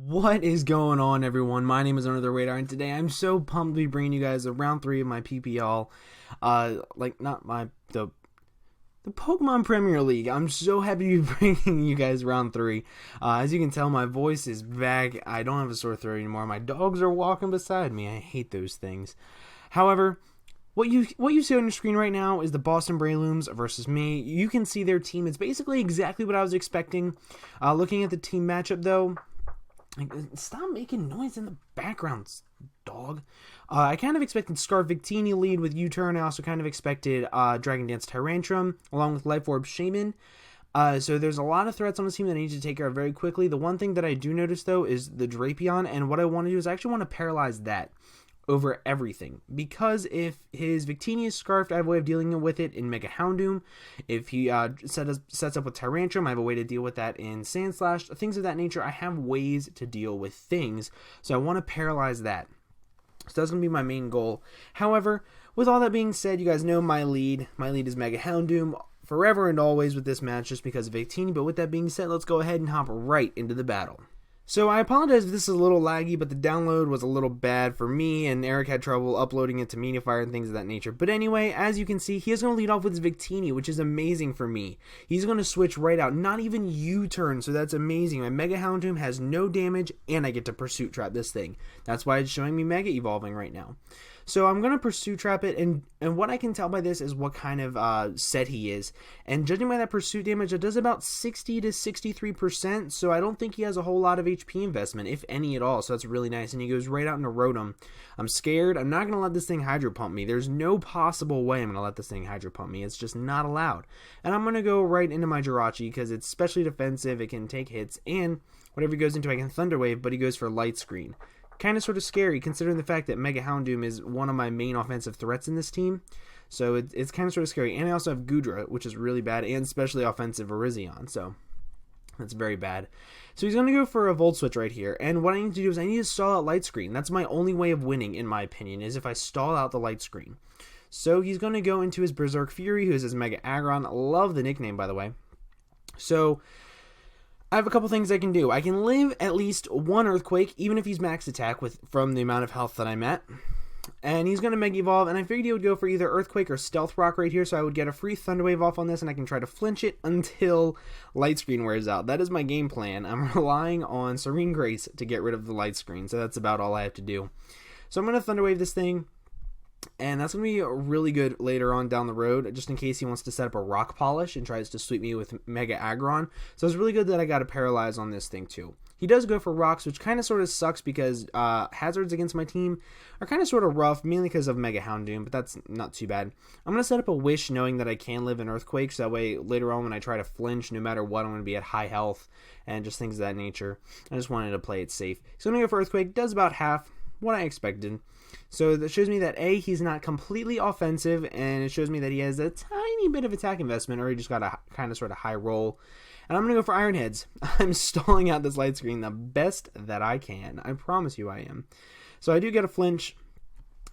What is going on, everyone? My name is Under the Radar, and today I'm so pumped to be bringing you guys the round 3 of my PPL, the Pokemon Premier League. I'm so happy to be bringing you guys round 3. As you can tell, my voice is back. I don't have a sore throat anymore. My dogs are walking beside me. I hate those things. However, what you see on your screen right now is the Boston Brelooms versus me. You can see their team. It's basically exactly what I was expecting. Looking at the team matchup, though, stop making noise in the background, dog. I kind of expected Scarf Victini lead with U-Turn. I also kind of expected Dragon Dance Tyrantrum along with Life Orb Shaman. So there's a lot of threats on this team that I need to take care of very quickly. The one thing that I do notice, though, is the Drapion, and what I want to do is I actually want to paralyze that over everything, because if his Victini is scarfed, I have a way of dealing with it in Mega Houndoom. If he sets up with Tyrantrum, I have a way to deal with that in Sandslash, things of that nature. I have ways to deal with things, so I want to paralyze that. So that's going to be my main goal. However, with all that being said, you guys know my lead. My lead is Mega Houndoom forever and always with this match just because of Victini, but with that being said, let's go ahead and hop right into the battle. So I apologize if this is a little laggy, but the download was a little bad for me, and Erik had trouble uploading it to Mediafire and things of that nature. But anyway, as you can see, he is going to lead off with his Victini, which is amazing for me. He's going to switch right out, not even U-turn, so that's amazing. My Mega Houndoom has no damage, and I get to Pursuit Trap this thing. That's why it's showing me Mega Evolving right now. So I'm going to Pursuit Trap it, and what I can tell by this is what kind of set he is. And judging by that Pursuit damage, it does about 60 to 63%, so I don't think he has a whole lot of HP investment, if any at all, so that's really nice. And he goes right out into Rotom. I'm scared. I'm not going to let this thing Hydro Pump me. There's no possible way I'm going to let this thing Hydro Pump me. It's just not allowed. And I'm going to go right into my Jirachi, because it's especially defensive, it can take hits, and whatever he goes into, I can Thunder Wave, but he goes for Light Screen. Kind of sort of scary considering the fact that Mega Houndoom is one of my main offensive threats in this team. So it's kind of sort of scary. And I also have Goodra, which is really bad, and especially offensive Virizion. So that's very bad. So he's going to go for a Volt Switch right here. And what I need to do is I need to stall out Light Screen. That's my only way of winning, in my opinion, is if I stall out the Light Screen. So he's going to go into his Berserk Fury, who is his Mega Aggron. Love the nickname, by the way. So I have a couple things I can do. I can live at least one Earthquake, even if he's max attack from the amount of health that I'm at. And he's going to Mega Evolve, and I figured he would go for either Earthquake or Stealth Rock right here, so I would get a free Thunder Wave off on this, and I can try to flinch it until Light Screen wears out. That is my game plan. I'm relying on Serene Grace to get rid of the Light Screen, so that's about all I have to do. So I'm going to Thunder Wave this thing, and that's going to be really good later on down the road, just in case he wants to set up a Rock Polish and tries to sweep me with Mega Aggron. So it's really good that I got to Paralyze on this thing too. He does go for Rocks, which kind of sort of sucks because hazards against my team are kind of sort of rough, mainly because of Mega Houndoom, but that's not too bad. I'm going to set up a Wish knowing that I can live in Earthquake, so that way later on when I try to flinch, no matter what, I'm going to be at high health and just things of that nature. I just wanted to play it safe. So I'm going to go for Earthquake, does about half what I expected. So that shows me that A, he's not completely offensive, and it shows me that he has a tiny bit of attack investment, or he just got a kind of sort of high roll. And I'm going to go for Iron Heads. I'm stalling out this Light Screen the best that I can. I promise you I am. So I do get a flinch.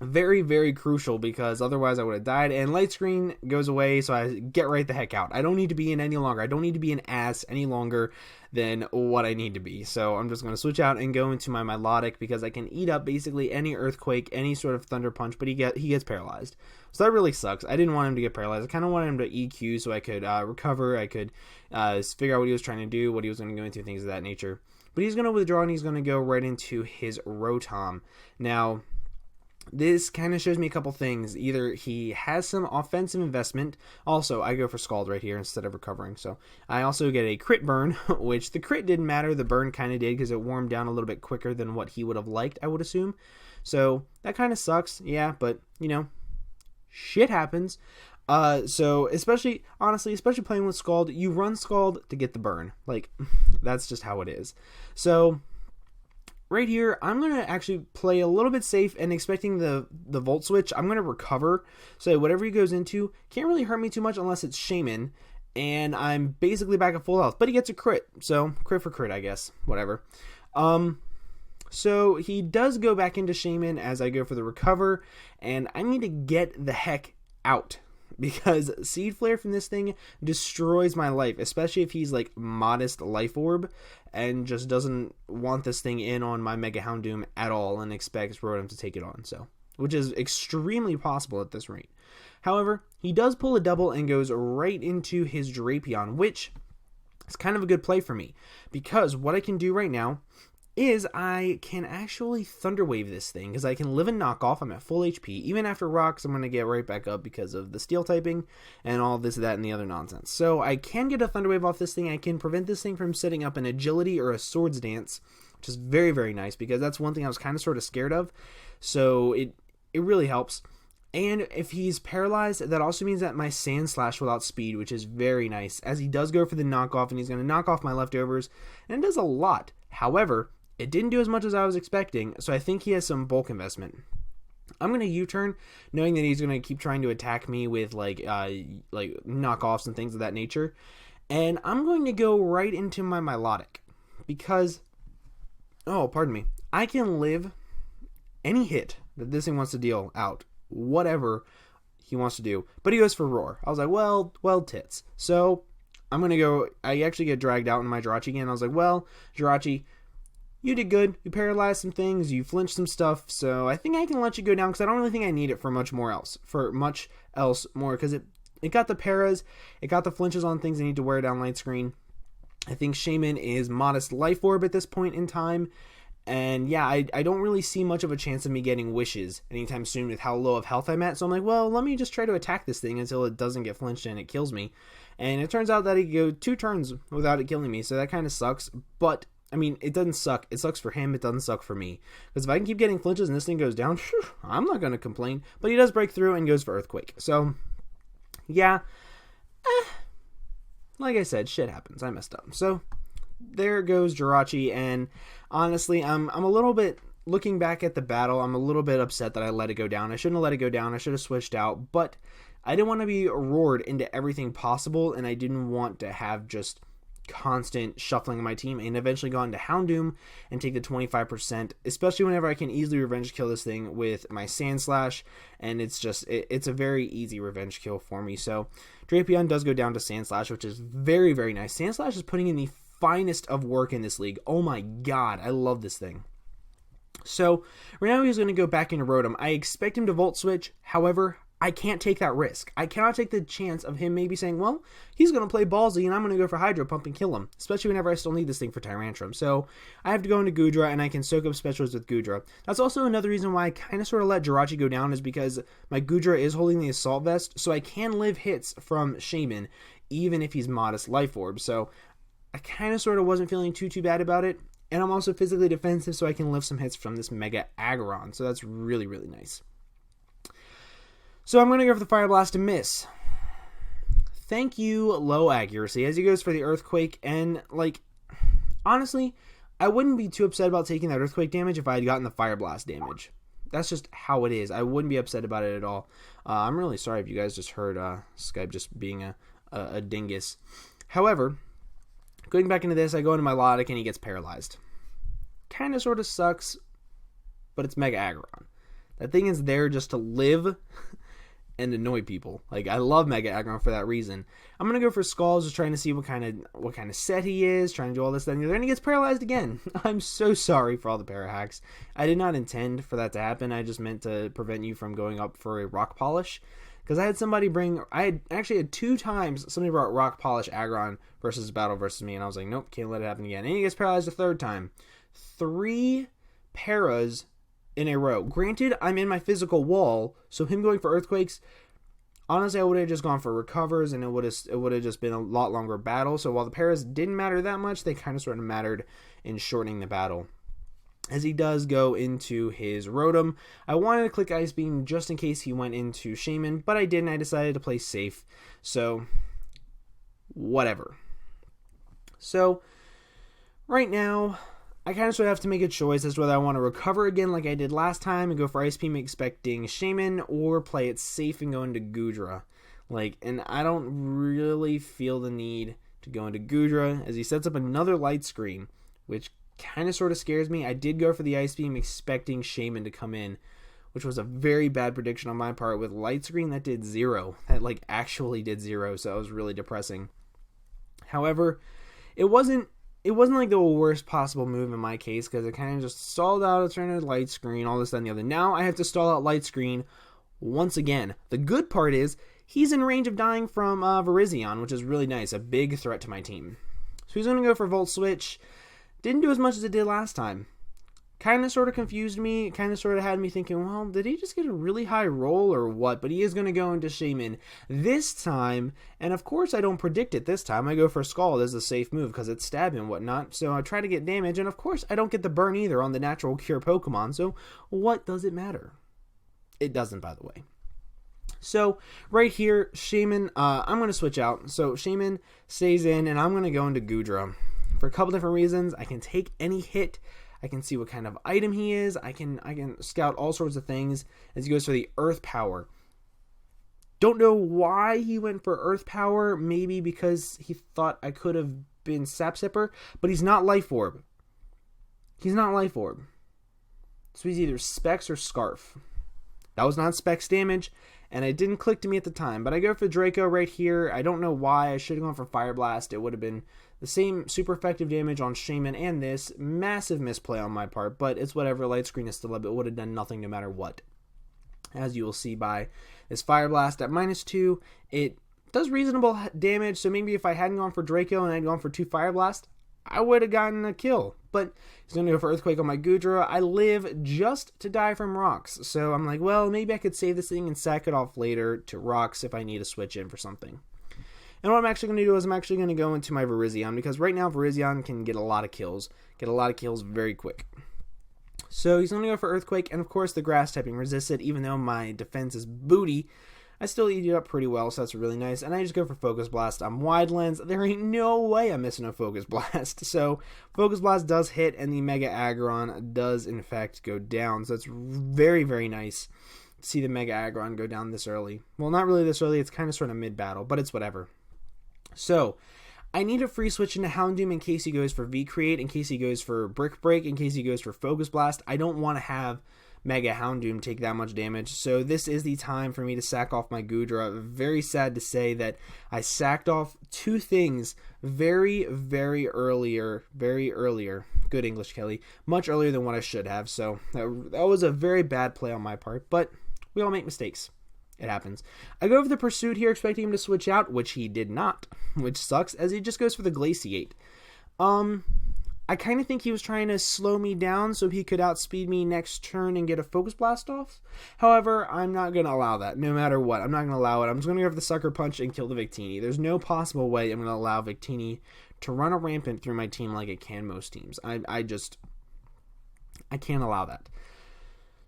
Very, very crucial, because otherwise I would have died. And Light Screen goes away, so I get right the heck out. I don't need to be in any longer. I don't need to be an ass any longer than what I need to be. So I'm just going to switch out and go into my Milotic, because I can eat up basically any Earthquake, any sort of Thunder Punch, but he gets paralyzed. So that really sucks. I didn't want him to get paralyzed. I kind of wanted him to EQ so I could recover. I could figure out what he was trying to do, what he was going to go into, things of that nature. But he's going to withdraw, and he's going to go right into his Rotom. Now, this kind of shows me a couple things. Either he has some offensive investment. Also, I go for Scald right here instead of recovering. So I also get a crit burn, which the crit didn't matter. The burn kind of did, because it warmed down a little bit quicker than what he would have liked, I would assume. So that kind of sucks. Yeah, but, you know, shit happens. So especially playing with Scald, you run Scald to get the burn. Like, that's just how it is. So right here, I'm going to actually play a little bit safe and expecting the Volt Switch. I'm going to recover, so whatever he goes into can't really hurt me too much unless it's Shaman, and I'm basically back at full health. But he gets a crit, so crit for crit, I guess. Whatever. So he does go back into Shaman as I go for the recover, and I need to get the heck out. because Seed Flare from this thing destroys my life, especially if he's like modest Life Orb and just doesn't want this thing in on my Mega Houndoom at all and expects Rotom to take it on, so which is extremely possible at this rate. However, he does pull a double and goes right into his Drapion, which is kind of a good play for me, because what I can do right now is I can actually Thunder Wave this thing, because I can live and knock off. I'm at full HP. Even after rocks, I'm going to get right back up because of the steel typing and all this, that, and the other nonsense. So I can get a Thunder Wave off this thing. I can prevent this thing from setting up an Agility or a Swords Dance, which is very, very nice, because that's one thing I was kind of sort of scared of. So it really helps. And if he's paralyzed, that also means that my Sand Slash will outspeed, which is very nice, as he does go for the knockoff, and he's going to knock off my leftovers, and it does a lot. However, it didn't do as much as I was expecting, so I think he has some bulk investment. I'm going to U-turn, knowing that he's going to keep trying to attack me with like knockoffs and things of that nature, and I'm going to go right into my Milotic, because, oh, pardon me, I can live any hit that this thing wants to deal out, whatever he wants to do, but he goes for Roar. I was like, well, tits. So I'm going to go, I actually get dragged out in my Jirachi again. I was like, well, Jirachi, you did good. You paralyzed some things. You flinched some stuff. So I think I can let you go down, because I don't really think I need it for much else more, because it got the paras, it got the flinches on things I need to wear down Light Screen. I think Shaman is modest Life Orb at this point in time. And yeah, I don't really see much of a chance of me getting wishes anytime soon with how low of health I'm at. So I'm like, well, let me just try to attack this thing until it doesn't get flinched and it kills me. And it turns out that he could go 2 turns without it killing me. So that kind of sucks. But I mean, it doesn't suck. It sucks for him. It doesn't suck for me. Because if I can keep getting flinches and this thing goes down, I'm not going to complain. But he does break through and goes for Earthquake. So yeah, like I said, shit happens. I messed up. So there goes Jirachi, and honestly, I'm a little bit, looking back at the battle, I'm a little bit upset that I let it go down. I shouldn't have let it go down. I should have switched out, but I didn't want to be roared into everything possible, and I didn't want to have just constant shuffling of my team, and eventually go into Houndoom and take the 25%, especially whenever I can easily revenge kill this thing with my Sand Slash, and it's a very easy revenge kill for me. So Drapion does go down to Sand Slash, which is very, very nice. Sand Slash is putting in the finest of work in this league. Oh my god, I love this thing. So right now he's going to go back into Rotom. I expect him to Volt Switch, however, I can't take that risk. I cannot take the chance of him maybe saying, well, he's going to play ballsy and I'm going to go for Hydro Pump and kill him, especially whenever I still need this thing for Tyrantrum. So I have to go into Goodra, and I can soak up specials with Goodra. That's also another reason why I kind of sort of let Jirachi go down, is because my Goodra is holding the Assault Vest, so I can live hits from Shaman, even if he's modest Life Orb. So I kind of sort of wasn't feeling too bad about it. And I'm also physically defensive, so I can lift some hits from this Mega Aggron. So that's really, really nice. So I'm going to go for the Fire Blast and miss. Thank you, low accuracy, as he goes for the Earthquake. And, like, honestly, I wouldn't be too upset about taking that Earthquake damage if I had gotten the Fire Blast damage. That's just how it is. I wouldn't be upset about it at all. I'm really sorry if you guys just heard Skype just being a dingus. However, going back into this, I go into my Milotic and he gets paralyzed. Kind of sort of sucks, but it's Mega Aggron. That thing is there just to live and annoy people. Like, I love Mega Aggron for that reason. I'm gonna go for Skulls, just trying to see what kind of set he is, trying to do all this, that, and the other, and he gets paralyzed again. I'm so sorry for all the para hacks. I did not intend for that to happen. I just meant to prevent you from going up for a Rock Polish. Because I actually had 2 times somebody brought Rock Polish Aggron versus Battle versus me, and I was like, nope, can't let it happen again. And he gets paralyzed a 3rd time. 3 paras in a row. Granted, I'm in my physical wall, so him going for Earthquakes, honestly, I would have just gone for Recovers, and it would have just been a lot longer battle. So while the paras didn't matter that much, they kind of sort of mattered in shortening the battle. As he does go into his Rotom, I wanted to click Ice Beam just in case he went into Shaman, but I didn't. I decided to play safe, so whatever. So right now, I kind of sort of have to make a choice as to whether I want to recover again like I did last time and go for Ice Beam expecting Shaman, or play it safe and go into Goodra. And I don't really feel the need to go into Goodra, as he sets up another Light Screen, which kind of sort of scares me. I did go for the Ice Beam expecting Shaman to come in, which was a very bad prediction on my part, with Light Screen that did 0. That like actually did 0, so it was really depressing. However, it wasn't like the worst possible move in my case, because it kind of just stalled out, it turned into Light Screen, all this, that, and the other. Now I have to stall out Light Screen once again. The good part is, he's in range of dying from Virizion, which is really nice, a big threat to my team. So he's going to go for Volt Switch. Didn't do as much as it did last time. Kind of sort of confused me, kind of sort of had me thinking, well, did he just get a really high roll or what? But he is going to go into Shaman this time, and of course I don't predict it this time. I go for Scald as a safe move because it's stab and whatnot, so I try to get damage, and of course I don't get the burn either on the natural cure Pokemon, so what does it matter? It doesn't, by the way. So right here, Shaman, I'm going to switch out. So Shaman stays in, and I'm going to go into Goodra. For a couple different reasons. I can take any hit. I can see what kind of item he is. I can scout all sorts of things as he goes for the Earth Power. Don't know why he went for Earth Power. Maybe because he thought I could have been Sap Sipper. But he's not Life Orb. He's not Life Orb. So he's either Specs or Scarf. That was not Specs damage, and it didn't click to me at the time. But I go for Draco right here. I don't know why. I should have gone for Fire Blast. It would have been the same super effective damage on Shaman and this. Massive misplay on my part, but it's whatever. Light Screen is still up. It would have done nothing no matter what. As you will see by this Fire Blast at -2, it does reasonable damage. So maybe if I hadn't gone for Draco and I'd gone for 2 Fire Blast, I would have gotten a kill. But he's going to go for Earthquake on my Goodra. I live just to die from rocks. So I'm like, well, maybe I could save this thing and sack it off later to rocks if I need to switch in for something. And what I'm actually going to do is I'm actually going to go into my Virizion, because right now Virizion can get a lot of kills. Get a lot of kills very quick. So he's going to go for Earthquake, and of course the Grass typing resists it. Even though my defense is booty, I still eat it up pretty well, so that's really nice. And I just go for Focus Blast. I'm Wide Lens. There ain't no way I'm missing a Focus Blast. So Focus Blast does hit, and the Mega Aggron does in fact go down. So it's very, very nice to see the Mega Aggron go down this early. Well, not really this early. It's kind of sort of mid-battle, but it's whatever. So I need a free switch into Houndoom in case he goes for V-Create, in case he goes for Brick Break, in case he goes for Focus Blast. I don't want to have Mega Houndoom take that much damage, so this is the time for me to sack off my Goodra. Very sad to say that I sacked off 2 things very earlier. Good English, Kelly. Much earlier than what I should have, so that was a very bad play on my part, but we all make mistakes. It happens. I go for the Pursuit here, expecting him to switch out, which he did not, which sucks, as he just goes for the Glaciate. I kind of think he was trying to slow me down so he could outspeed me next turn and get a Focus Blast off. However, I'm not going to allow that, no matter what. I'm not going to allow it. I'm just going to go for the Sucker Punch and kill the Victini. There's no possible way I'm going to allow Victini to run a rampant through my team like it can most teams. I can't allow that.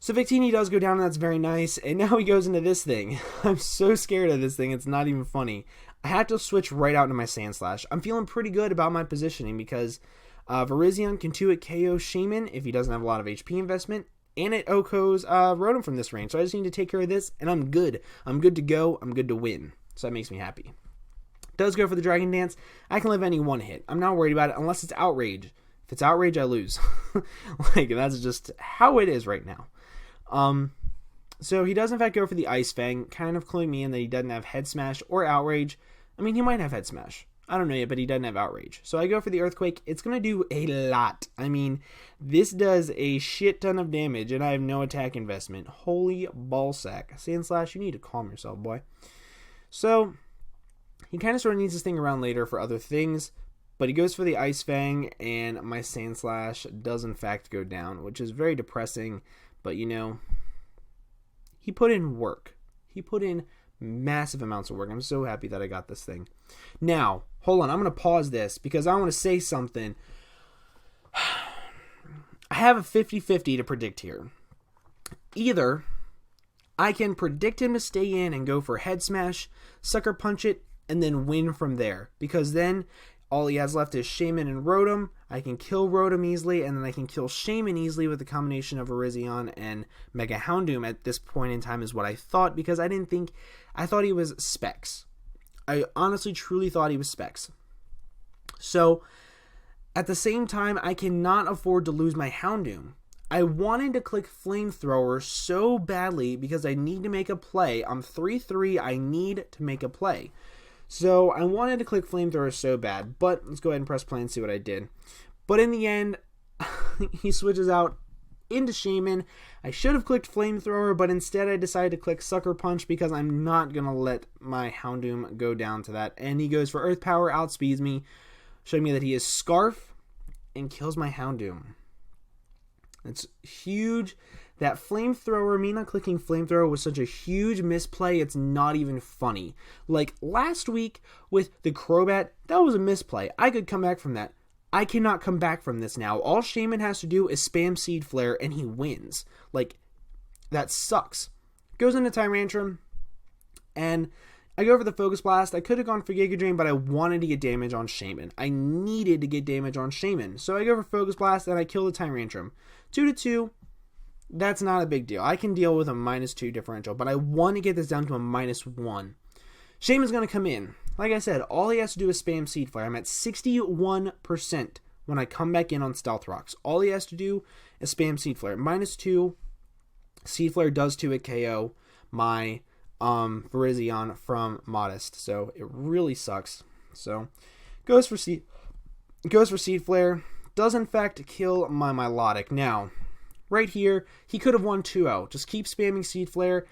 So Victini does go down, and that's very nice. And now he goes into this thing. I'm so scared of this thing, it's not even funny. I had to switch right out into my Sandslash. I'm feeling pretty good about my positioning because Virizion can 2-hit KO Shaman if he doesn't have a lot of HP investment, and it OHKOs Rotom from this range. So I just need to take care of this, and I'm good. I'm good to go. I'm good to win. So that makes me happy. Does go for the Dragon Dance. I can live any one hit. I'm not worried about it unless it's Outrage. If it's Outrage, I lose. Like, that's just how it is right now. So he does in fact go for the Ice Fang, kind of cluing me in that he doesn't have Head Smash or Outrage. I mean, he might have Head Smash. I don't know yet, but he doesn't have Outrage. So I go for the Earthquake. It's going to do a lot. I mean, this does a shit ton of damage, and I have no attack investment. Holy ballsack. Sandslash, you need to calm yourself, boy. So he kind of sort of needs this thing around later for other things, but he goes for the Ice Fang, and my Sandslash does in fact go down, which is very depressing. But, you know, he put in work. He put in massive amounts of work. I'm so happy that I got this thing. Now, hold on. I'm going to pause this because I want to say something. I have a 50-50 to predict here. Either I can predict him to stay in and go for Head Smash, Sucker Punch it, and then win from there. Because then all he has left is Shaman and Rotom. I can kill Rotom easily, and then I can kill Shaman easily with the combination of Virizion and Mega Houndoom at this point in time is what I thought, because I thought he was Specs. I honestly, truly thought he was Specs. So, at the same time, I cannot afford to lose my Houndoom. I wanted to click Flamethrower so badly because I need to make a play. I'm 3-3. I need to make a play. So I wanted to click Flamethrower so bad. But let's go ahead and press play and see what I did. But in the end, he switches out into Shaman. I should have clicked Flamethrower, but instead I decided to click Sucker Punch because I'm not going to let my Houndoom go down to that. And he goes for Earth Power, outspeeds me, showing me that he is Scarf, and kills my Houndoom. It's huge. That Flamethrower, me not clicking Flamethrower was such a huge misplay, it's not even funny. Like last week with the Crobat, that was a misplay. I could come back from that. I cannot come back from this now. All Shaman has to do is spam Seed Flare and he wins. Like, that sucks. Goes into Tyrantrum, and I go for the Focus Blast. I could have gone for Giga Drain, but I wanted to get damage on Shaman. I needed to get damage on Shaman. So I go for Focus Blast, and I kill the Tyrantrum. 2-2, that's not a big deal. I can deal with a -2 differential, but I want to get this down to a -1. Shaman's going to come in. Like I said, all he has to do is spam Seed Flare. I'm at 61% when I come back in on Stealth Rocks. All he has to do is spam Seed Flare. -2, Seed Flare does 2 at KO my Virizion from Modest. So it really sucks. So goes for Seed Flare. Does in fact kill my Milotic. Now, right here, he could have won 2-0. Just keep spamming Seed Flare.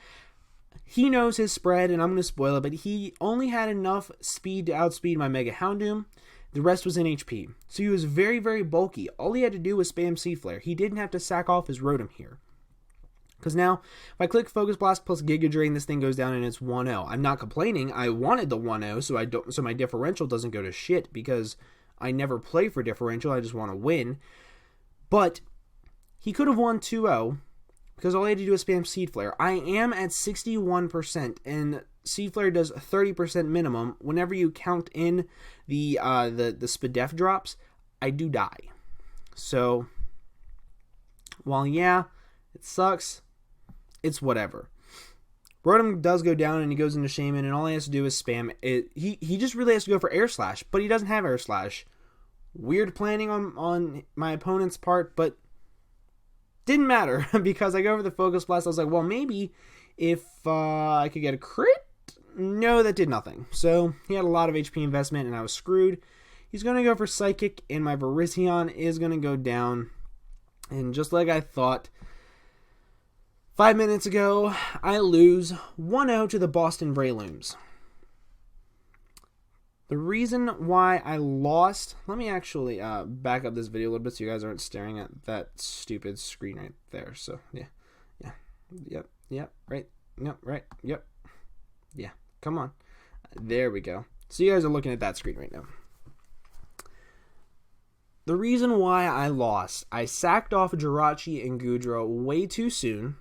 He knows his spread, and I'm going to spoil it, but he only had enough speed to outspeed my Mega Houndoom. The rest was in HP. So he was very, very bulky. All he had to do was spam Seed Flare. He didn't have to sack off his Rotom here. Because now, if I click Focus Blast plus Giga Drain, this thing goes down and it's 1-0. I'm not complaining. I wanted the 1-0, so my differential doesn't go to shit, because I never play for differential. I just want to win. But he could have won 2-0. Because all I had to do is spam Seed Flare. I am at 61%, and Seed Flare does 30% minimum. Whenever you count in the Spadef drops, I do die. So, while yeah, it sucks, it's whatever. Rotom does go down, and he goes into Shaman, and all he has to do is spam it. He just really has to go for Air Slash, but he doesn't have Air Slash. Weird planning on my opponent's part, but didn't matter, because I go over the Focus Blast. I was like, well, maybe if I could get a crit? No, that did nothing. So he had a lot of HP investment, and I was screwed. He's going to go for Psychic, and my Virizion is going to go down. And just like I thought, 5 minutes ago, I lose 1-0 to the Boston Brelooms. The reason why I lost, let me actually back up this video a little bit so you guys aren't staring at that stupid screen right there. So, yeah, right, yeah, come on. There we go. So you guys are looking at that screen right now. The reason why I lost, I sacked off Jirachi and Goodra way too soon.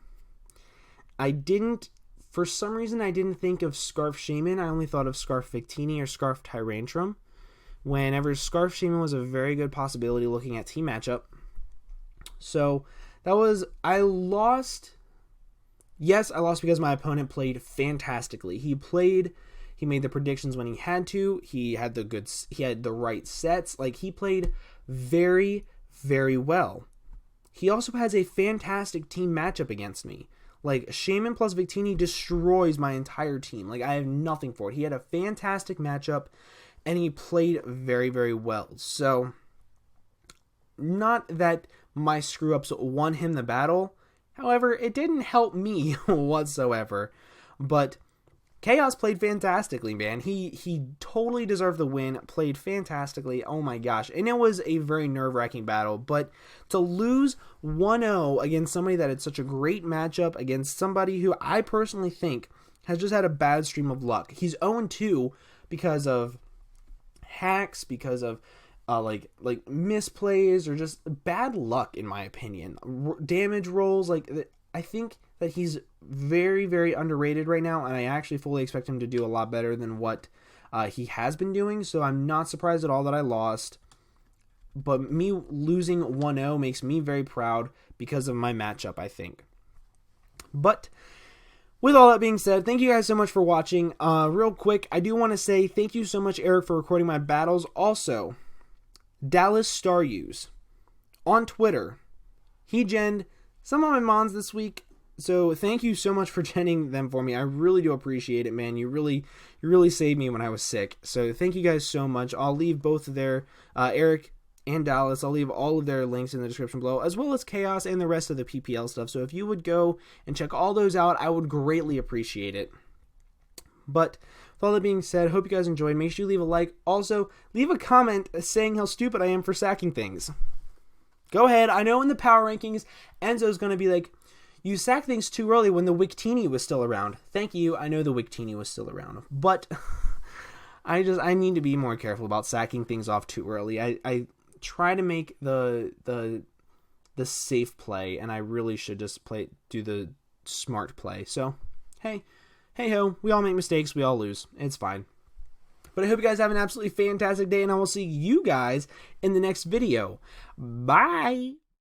For some reason, I didn't think of Scarf Shaman. I only thought of Scarf Victini or Scarf Tyrantrum. Whenever Scarf Shaman was a very good possibility looking at team matchup. So, I lost. Yes, I lost because my opponent played fantastically. He made the predictions when he had to. He had the right sets. Like, he played very, very well. He also has a fantastic team matchup against me. Like, Shaman plus Victini destroys my entire team. Like, I have nothing for it. He had a fantastic matchup, and he played very, very well. So, not that my screw-ups won him the battle. However, it didn't help me whatsoever. But Chaos played fantastically, man. He totally deserved the win. Played fantastically. Oh my gosh. And it was a very nerve-wracking battle. But to lose 1-0 against somebody that had such a great matchup, against somebody who I personally think has just had a bad stream of luck. He's 0-2 because of hacks, because of like misplays, or just bad luck, in my opinion. Damage rolls, I think that he's very, very underrated right now, and I actually fully expect him to do a lot better than what he has been doing, so I'm not surprised at all that I lost. But me losing 1-0 makes me very proud because of my matchup, I think. But with all that being said, thank you guys so much for watching. Real quick, I do want to say thank you so much, Erik, for recording my battles. Also, Dallas Staruse on Twitter, he genned some of my mons this week. So thank you so much for genning them for me. I really do appreciate it, man. You really saved me when I was sick. So thank you guys so much. I'll leave both of their, Erik and Dallas, I'll leave all of their links in the description below, as well as Chaos and the rest of the PPL stuff. So if you would go and check all those out, I would greatly appreciate it. But with all that being said, hope you guys enjoyed. Make sure you leave a like. Also, leave a comment saying how stupid I am for sacking things. Go ahead. I know in the power rankings, Enzo's going to be like, you sacked things too early when the Wictini was still around. Thank you. I know the Wictini was still around. But I need to be more careful about sacking things off too early. I try to make the safe play, and I really should just do the smart play. So, hey ho, we all make mistakes, we all lose. It's fine. But I hope you guys have an absolutely fantastic day, and I will see you guys in the next video. Bye!